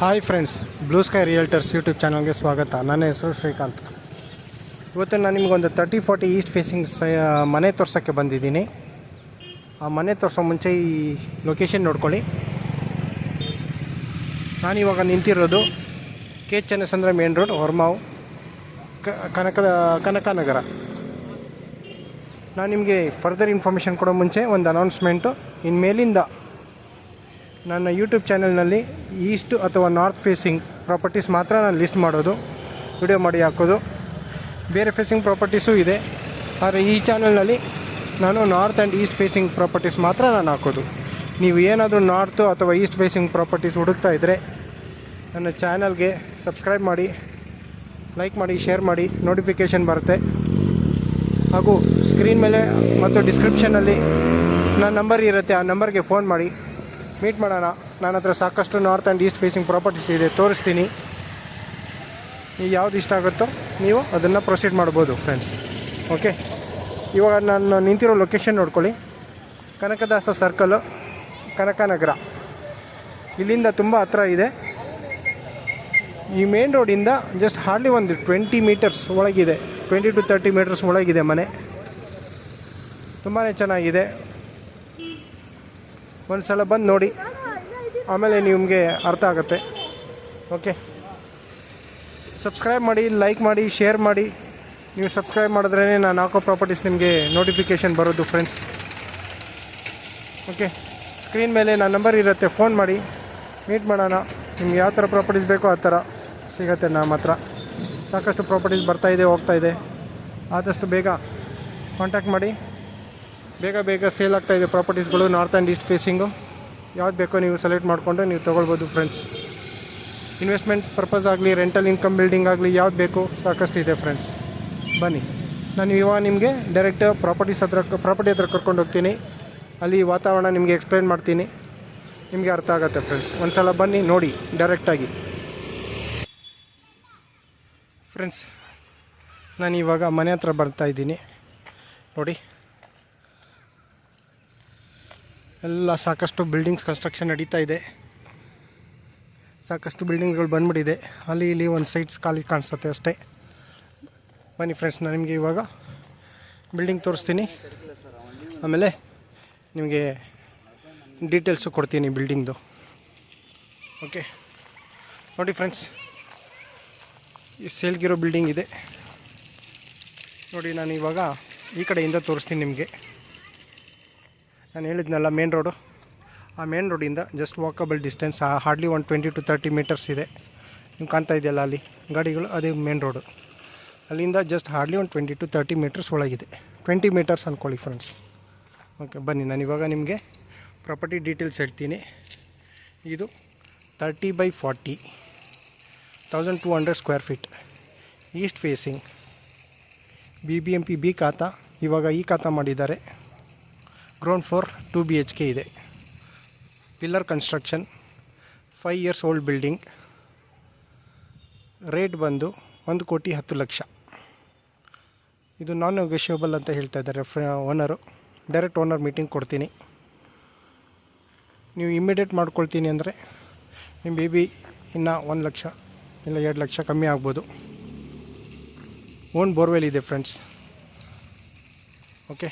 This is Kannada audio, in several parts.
Hi friends, blue sky realtors YouTube ಚಾನಲ್ಗೆ ಸ್ವಾಗತ. ನನ್ನ ಹೆಸರು ಶ್ರೀಕಾಂತ್. ಇವತ್ತು ನಾನು ನಿಮಗೊಂದು 30-40 ಈಸ್ಟ್ ಫೇಸಿಂಗ್ ಮನೆ ತೋರ್ಸೋಕ್ಕೆ ಬಂದಿದ್ದೀನಿ. ಆ ಮನೆ ತೋರಿಸೋ ಮುಂಚೆ ಈ ಲೊಕೇಶನ್ ನೋಡ್ಕೊಳ್ಳಿ. ನಾನಿವಾಗ ನಿಂತಿರೋದು K Channasandra main road, Horamavu, Kanakanagar. ನಾನು ನಿಮಗೆ ಫರ್ದರ್ ಇನ್ಫಾರ್ಮೇಷನ್ ಕೊಡೋ ಮುಂಚೆ ಒಂದು ಅನೌನ್ಸ್ಮೆಂಟು. ಇನ್ಮೇಲಿಂದ ನನ್ನ ಯೂಟ್ಯೂಬ್ ಚಾನಲ್ನಲ್ಲಿ ಈಸ್ಟ್ ಅಥವಾ ನಾರ್ತ್ ಫೇಸಿಂಗ್ ಪ್ರಾಪರ್ಟೀಸ್ ಮಾತ್ರ ನಾನು ಲಿಸ್ಟ್ ಮಾಡೋದು, ವಿಡಿಯೋ ಮಾಡಿ ಹಾಕೋದು. ಬೇರೆ ಫೇಸಿಂಗ್ ಪ್ರಾಪರ್ಟೀಸು ಇದೆ, ಆದರೆ ಈ ಚಾನಲ್ನಲ್ಲಿ ನಾನು north and East facing properties ಮಾತ್ರ ನಾನು ಹಾಕೋದು. ನೀವು ಏನಾದರೂ ನಾರ್ತು ಅಥವಾ ಈಸ್ಟ್ ಫೇಸಿಂಗ್ ಪ್ರಾಪರ್ಟೀಸ್ ಹುಡುಕ್ತಾ ಇದ್ದರೆ ನನ್ನ ಚಾನಲ್ಗೆ ಸಬ್ಸ್ಕ್ರೈಬ್ ಮಾಡಿ, ಲೈಕ್ ಮಾಡಿ, ಶೇರ್ ಮಾಡಿ. ನೋಟಿಫಿಕೇಷನ್ ಬರುತ್ತೆ. ಹಾಗೂ ಸ್ಕ್ರೀನ್ ಮೇಲೆ ಮತ್ತು ಡಿಸ್ಕ್ರಿಪ್ಷನಲ್ಲಿ ನನ್ನ ನಂಬರ್ ಇರುತ್ತೆ, ಆ ನಂಬರ್ಗೆ ಫೋನ್ ಮಾಡಿ ಮೀಟ್ ಮಾಡೋಣ. ನನ್ನ ಹತ್ರ ಸಾಕಷ್ಟು north and East facing properties ಇದೆ, ತೋರಿಸ್ತೀನಿ. ನೀವು ಯಾವ್ದು ಇಷ್ಟ ಆಗುತ್ತೋ ನೀವು ಅದನ್ನು ಪ್ರೊಸೀಡ್ ಮಾಡ್ಬೋದು ಫ್ರೆಂಡ್ಸ್. ಓಕೆ, ಇವಾಗ ನಾನು ನಿಂತಿರೋ ಲೊಕೇಶನ್ ನೋಡ್ಕೊಳ್ಳಿ. ಕನಕದಾಸ ಸರ್ಕಲ್ಲು, ಕನಕನಗರ. ಇಲ್ಲಿಂದ ತುಂಬ ಹತ್ರ ಇದೆ. ಈ ಮೇನ್ ರೋಡಿಂದ ಜಸ್ಟ್ ಹಾರ್ಡ್ಲಿ ಒಂದು 20 ಮೀಟರ್ಸ್ ಒಳಗಿದೆ, 20 to 30 ಮೀಟರ್ಸ್ ಒಳಗಿದೆ ಮನೆ. ತುಂಬಾ ಚೆನ್ನಾಗಿದೆ. ಒಂದು ಸಲ ಬಂದು ನೋಡಿ, ಆಮೇಲೆ ನಿಮಗೆ ಅರ್ಥ ಆಗುತ್ತೆ. ಓಕೆ, ಸಬ್ಸ್ಕ್ರೈಬ್ ಮಾಡಿ, ಲೈಕ್ ಮಾಡಿ, ಶೇರ್ ಮಾಡಿ. ನೀವು ಸಬ್ಸ್ಕ್ರೈಬ್ ಮಾಡಿದ್ರೇ ನಾನು ಹಾಕೋ ಪ್ರಾಪರ್ಟೀಸ್ ನಿಮಗೆ ನೋಟಿಫಿಕೇಷನ್ ಬರೋದು ಫ್ರೆಂಡ್ಸ್. ಓಕೆ, ಸ್ಕ್ರೀನ್ ಮೇಲೆ ನನ್ನ ನಂಬರ್ ಇರುತ್ತೆ, ಫೋನ್ ಮಾಡಿ ಮೀಟ್ ಮಾಡೋಣ. ನಿಮ್ಗೆ ಯಾವ ಥರ ಪ್ರಾಪರ್ಟೀಸ್ ಬೇಕೋ ಆ ಥರ ಸಿಗುತ್ತೆ ನಮ್ಮ ಹತ್ರ. ಸಾಕಷ್ಟು ಪ್ರಾಪರ್ಟೀಸ್ ಬರ್ತಾಯಿದೆ, ಹೋಗ್ತಾಯಿದೆ. ಆದಷ್ಟು ಬೇಗ ಕಾಂಟ್ಯಾಕ್ಟ್ ಮಾಡಿ. ಬೇಗ ಸೇಲ್ ಆಗ್ತಾಯಿದೆ ಪ್ರಾಪರ್ಟೀಸ್ಗಳು, ನಾರ್ತ್ ಆ್ಯಂಡ್ ಈಸ್ಟ್ ಫೇಸಿಂಗು. ಯಾವ್ದು ಬೇಕೋ ನೀವು ಸೆಲೆಕ್ಟ್ ಮಾಡಿಕೊಂಡು ನೀವು ತೊಗೊಳ್ಬೋದು ಫ್ರೆಂಡ್ಸ್. ಇನ್ವೆಸ್ಟ್ಮೆಂಟ್ ಪರ್ಪಸ್ ಆಗಲಿ, ರೆಂಟಲ್ ಇನ್ಕಮ್ ಬಿಲ್ಡಿಂಗ್ ಆಗಲಿ, ಯಾವ್ದು ಬೇಕು ಸಾಕಷ್ಟು ಇದೆ ಫ್ರೆಂಡ್ಸ್. ಬನ್ನಿ, ನಾನು ಇವಾಗ ನಿಮಗೆ ಡೈರೆಕ್ಟ್ ಪ್ರಾಪರ್ಟಿ ಹತ್ರ ಕರ್ಕೊಂಡು ಹೋಗ್ತೀನಿ. ಅಲ್ಲಿ ವಾತಾವರಣ ನಿಮಗೆ ಎಕ್ಸ್ಪ್ಲೈನ್ ಮಾಡ್ತೀನಿ, ನಿಮಗೆ ಅರ್ಥ ಆಗುತ್ತೆ ಫ್ರೆಂಡ್ಸ್. ಒಂದು ಸಲ ಬನ್ನಿ, ನೋಡಿ ಡೈರೆಕ್ಟಾಗಿ ಫ್ರೆಂಡ್ಸ್. ನಾನು ಇವಾಗ ಮನೆ ಹತ್ರ ಬರ್ತಾಯಿದ್ದೀನಿ ನೋಡಿ. ಎಲ್ಲ ಸಾಕಷ್ಟು ಬಿಲ್ಡಿಂಗ್ಸ್ ಕನ್ಸ್ಟ್ರಕ್ಷನ್ ನಡೀತಾ ಇದೆ. ಸಾಕಷ್ಟು ಬಿಲ್ಡಿಂಗ್ಗಳು ಬಂದ್ಬಿಟ್ಟಿದೆ. ಅಲ್ಲಿ ಇಲ್ಲಿ ಒಂದು ಸೈಟ್ಸ್ ಖಾಲಿ ಕಾಣಿಸುತ್ತೆ ಅಷ್ಟೇ. ಬನ್ನಿ ಫ್ರೆಂಡ್ಸ್, ನಾನು ನಿಮಗೆ ಇವಾಗ ಬಿಲ್ಡಿಂಗ್ ತೋರಿಸ್ತೀನಿ, ಆಮೇಲೆ ನಿಮಗೆ ಡೀಟೇಲ್ಸು ಕೊಡ್ತೀನಿ ಬಿಲ್ಡಿಂಗ್ದು. ಓಕೆ ನೋಡಿ ಫ್ರೆಂಡ್ಸ್, ಈ ಸೇಲ್ಗಿರೋ ಬಿಲ್ಡಿಂಗ್ ಇದೆ ನೋಡಿ. ನಾನು ಇವಾಗ ಈ ಕಡೆಯಿಂದ ತೋರಿಸ್ತೀನಿ ನಿಮಗೆ. ನಾನು ಹೇಳಿದ್ನಲ್ಲ ಮೇನ್ ರೋಡು, ಆ ಮೇನ್ ರೋಡಿಂದ ಜಸ್ಟ್ ವಾಕಬಲ್ ಡಿಸ್ಟೆನ್ಸ್, ಹಾರ್ಡ್ಲಿ ಒಂದು 20 to 30 ಮೀಟರ್ಸ್ ಇದೆ. ನೀವು ಕಾಣ್ತಾ ಇದೆಯಲ್ಲ ಅಲ್ಲಿ ಗಾಡಿಗಳು, ಅದೇ ಮೇನ್ ರೋಡು. ಅಲ್ಲಿಂದ ಜಸ್ಟ್ ಹಾರ್ಡ್ಲಿ ಒಂದು 20 to 30 ಮೀಟರ್ಸ್ ಒಳಗಿದೆ, 20 ಮೀಟರ್ಸ್ ಅಂದ್ಕೊಳ್ಳಿ ಫ್ರೆಂಡ್ಸ್. ಓಕೆ, ಬನ್ನಿ ನಾನು ಇವಾಗ ನಿಮಗೆ ಪ್ರಾಪರ್ಟಿ ಡೀಟೇಲ್ಸ್ ಹೇಳ್ತೀನಿ. ಇದು 30/40, 1200 square feet, East facing, BBMP B ಖಾತಾ. ಇವಾಗ ಈ ಖಾತಾ ಮಾಡಿದ್ದಾರೆ. ಗ್ರೌಂಡ್ ಫ್ಲೋರ್ 2 BHK ಇದೆ. Pillar construction, 5 years old building. Rate ಬಂದು 1,10,00,000. ಇದು ನಾನ್ ನೆಗೋಷಿಯಬಲ್ ಅಂತ ಹೇಳ್ತಾ ಇದ್ದಾರೆ ಓನರು. ಡೈರೆಕ್ಟ್ ಓನರ್ ಮೀಟಿಂಗ್ ಕೊಡ್ತೀನಿ. ನೀವು ಇಮ್ಮಿಡಿಯೇಟ್ ಮಾಡ್ಕೊಳ್ತೀನಿ ಅಂದರೆ ನಿಮ್ಮ ಬೇಬಿ ಇನ್ನೂ 1 ಲಕ್ಷ ಇಲ್ಲ 2 ಲಕ್ಷ ಕಮ್ಮಿ ಆಗ್ಬೋದು. ಓನ್ ಬೋರ್ವೆಲ್ ಇದೆ ಫ್ರೆಂಡ್ಸ್. ಓಕೆ,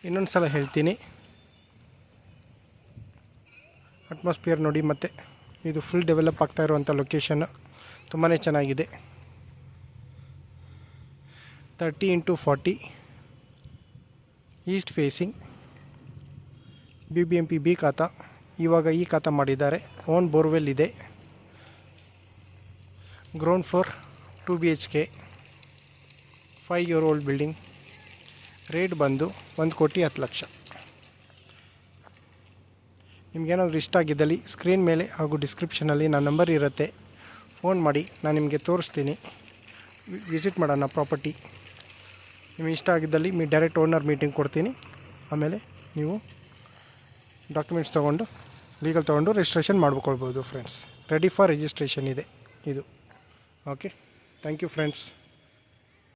ಇನ್ನೊಂದು ಸಲ ಹೇಳ್ತೀನಿ, ಅಟ್ಮಾಸ್ಫಿಯರ್ ನೋಡಿ. ಮತ್ತು ಇದು ಫುಲ್ ಡೆವಲಪ್ ಆಗ್ತಾ ಇರುವಂಥ ಲೊಕೇಶನ್ನು, ತುಂಬಾ ಚೆನ್ನಾಗಿದೆ. 30x40 East facing, BBMP B ಖಾತಾ. ಇವಾಗ ಈ ಖಾತಾ ಮಾಡಿದ್ದಾರೆ. ಓನ್ ಬೋರ್ವೆಲ್ ಇದೆ. Ground floor 2 BHK, 5 year old building. Rate ಬಂದು 1,10,00,000. ನಿಮಗೇನಾದರೂ ಇಷ್ಟ ಆಗಿದ್ದಲ್ಲಿ ಸ್ಕ್ರೀನ್ ಮೇಲೆ ಹಾಗೂ ಡಿಸ್ಕ್ರಿಪ್ಷನಲ್ಲಿ ನನ್ನ ನಂಬರ್ ಇರುತ್ತೆ, ಫೋನ್ ಮಾಡಿ. ನಾನು ನಿಮಗೆ ತೋರಿಸ್ತೀನಿ, ವಿಸಿಟ್ ಮಾಡೋಣ ಪ್ರಾಪರ್ಟಿ. ನಿಮಗೆ ಇಷ್ಟ ಆಗಿದ್ದಲ್ಲಿ ಡೈರೆಕ್ಟ್ ಓನರ್ ಮೀಟಿಂಗ್ ಕೊಡ್ತೀನಿ. ಆಮೇಲೆ ನೀವು ಡಾಕ್ಯುಮೆಂಟ್ಸ್ ತೊಗೊಂಡು, ಲೀಗಲ್ ತೊಗೊಂಡು ರಿಜಿಸ್ಟ್ರೇಷನ್ ಮಾಡ್ಕೊಳ್ಬೋದು ಫ್ರೆಂಡ್ಸ್. ರೆಡಿ ಫಾರ್ ರಿಜಿಸ್ಟ್ರೇಷನ್ ಇದೆ ಇದು. Okay, thank you friends.